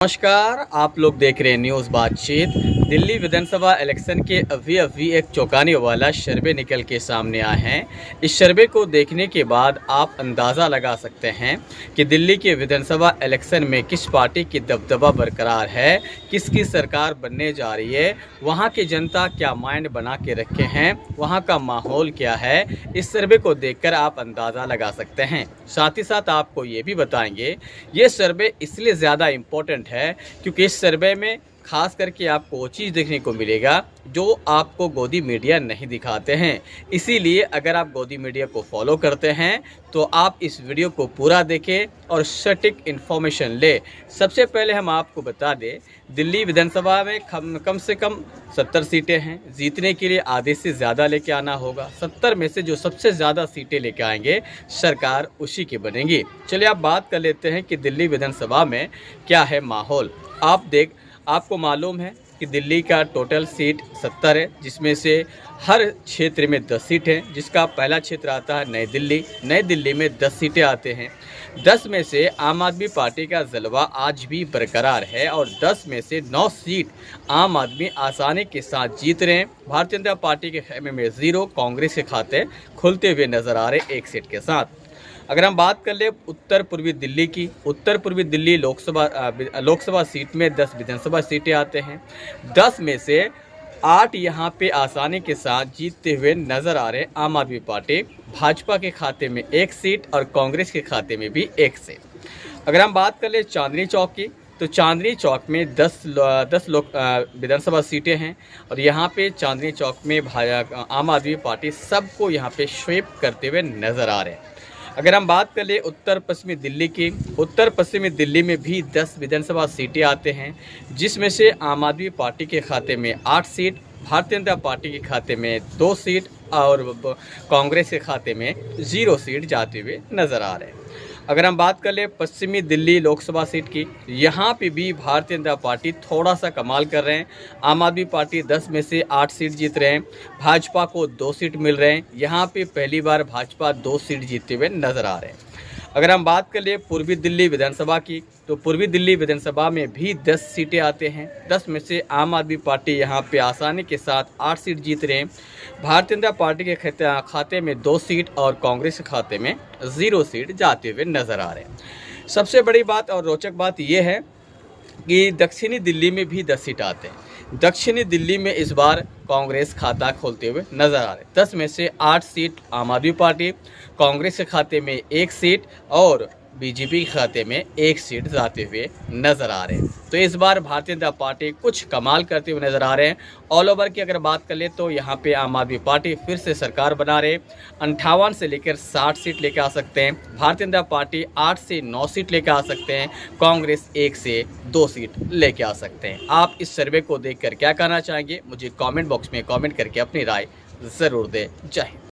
नमस्कार, आप लोग देख रहे हैं न्यूज़ बातचीत। दिल्ली विधानसभा इलेक्शन के अभी एक चौंकाने वाला सर्वे निकल के सामने आए हैं। इस सर्वे को देखने के बाद आप अंदाज़ा लगा सकते हैं कि दिल्ली के विधानसभा इलेक्शन में किस पार्टी की दबदबा बरकरार है, किसकी सरकार बनने जा रही है, वहाँ की जनता क्या माइंड बना के रखे हैं, वहाँ का माहौल क्या है। इस सर्वे को देखकर आप अंदाज़ा लगा सकते हैं। साथ ही साथ आपको ये भी बताएंगे, ये सर्वे इसलिए ज़्यादा इम्पोर्टेंट है क्योंकि इस सर्वे में खास करके आपको वो चीज़ देखने को मिलेगा जो आपको गोदी मीडिया नहीं दिखाते हैं। इसीलिए अगर आप गोदी मीडिया को फॉलो करते हैं तो आप इस वीडियो को पूरा देखें और सटीक इन्फॉर्मेशन ले। सबसे पहले हम आपको बता दें, दिल्ली विधानसभा में कम से कम 70 सीटें हैं। जीतने के लिए आधे से ज़्यादा लेके आना होगा। 70 में से जो सबसे ज़्यादा सीटें लेके आएंगे सरकार उसी की बनेगी। चलिए आप बात कर लेते हैं कि दिल्ली विधानसभा में क्या है माहौल। आपको मालूम है कि दिल्ली का टोटल सीट 70 है, जिसमें से हर क्षेत्र में 10 सीट हैं। जिसका पहला क्षेत्र आता है नई दिल्ली। नई दिल्ली में 10 सीटें आते हैं। 10 में से आम आदमी पार्टी का जलवा आज भी बरकरार है और 10 में से 9 सीट आम आदमी आसानी के साथ जीत रहे हैं। भारतीय जनता पार्टी के खेमे में 0, कांग्रेस के खाते खुलते हुए नजर आ रहे 1 सीट के साथ। अगर हम बात कर ले उत्तर पूर्वी दिल्ली की, उत्तर पूर्वी दिल्ली लोकसभा सीट में 10 विधानसभा सीटें आते हैं। 10 में से 8 यहाँ पे आसानी के साथ जीतते हुए नजर आ रहे आम आदमी पार्टी। भाजपा के खाते में 1 सीट और कांग्रेस के खाते में भी 1 सीट। अगर हम बात कर ले चांदनी चौक की, तो चांदनी चौक में 10 विधानसभा सीटें हैं और यहाँ पे चांदनी चौक में आम आदमी पार्टी सबको यहाँ पे स्वीप करते हुए नजर आ रहे हैं। अगर हम बात कर ले उत्तर पश्चिमी दिल्ली की, उत्तर पश्चिमी दिल्ली में भी 10 विधानसभा सीटें आते हैं, जिसमें से आम आदमी पार्टी के खाते में 8 सीट, भारतीय जनता पार्टी के खाते में 2 सीट और कांग्रेस के खाते में 0 सीट जाते हुए नजर आ रहे हैं। अगर हम बात कर ले पश्चिमी दिल्ली लोकसभा सीट की, यहाँ पे भी भारतीय जनता पार्टी थोड़ा सा कमाल कर रहे हैं। आम आदमी पार्टी 10 में से 8 सीट जीत रहे हैं, भाजपा को 2 सीट मिल रहे हैं। यहाँ पे पहली बार भाजपा 2 सीट जीतते हुए नजर आ रहे हैं। अगर हम बात कर ले पूर्वी दिल्ली विधानसभा की, तो पूर्वी दिल्ली विधानसभा में भी 10 सीटें आते हैं। 10 में से आम आदमी पार्टी यहाँ पे आसानी के साथ 8 सीट जीत रहे हैं। भारतीय जनता पार्टी के खाते में 2 सीट और कांग्रेस के खाते में 0 सीट जाते हुए नजर आ रहे हैं। सबसे बड़ी बात और रोचक बात यह है कि दक्षिणी दिल्ली में भी 10 सीट आते हैं। दक्षिणी दिल्ली में इस बार कांग्रेस खाता खोलते हुए नजर आ रहे हैं। 10 में से 8 सीट आम आदमी पार्टी, कांग्रेस के खाते में 1 सीट और बीजेपी के खाते में 1 सीट जाते हुए नजर आ रहे हैं। तो इस बार भारतीय जनता पार्टी कुछ कमाल करते हुए नजर आ रहे हैं। ऑल ओवर की अगर बात कर ले तो यहाँ पे आम आदमी पार्टी फिर से सरकार बना रहे, 58 से लेकर 60 सीट लेकर आ सकते हैं। भारतीय जनता पार्टी 8 से 9 सीट लेकर आ सकते हैं। कांग्रेस 1 से 2 सीट लेके आ सकते हैं। आप इस सर्वे को देखकर क्या कहना चाहेंगे, मुझे कॉमेंट बॉक्स में कॉमेंट करके अपनी राय ज़रूर दें। जय हिंद।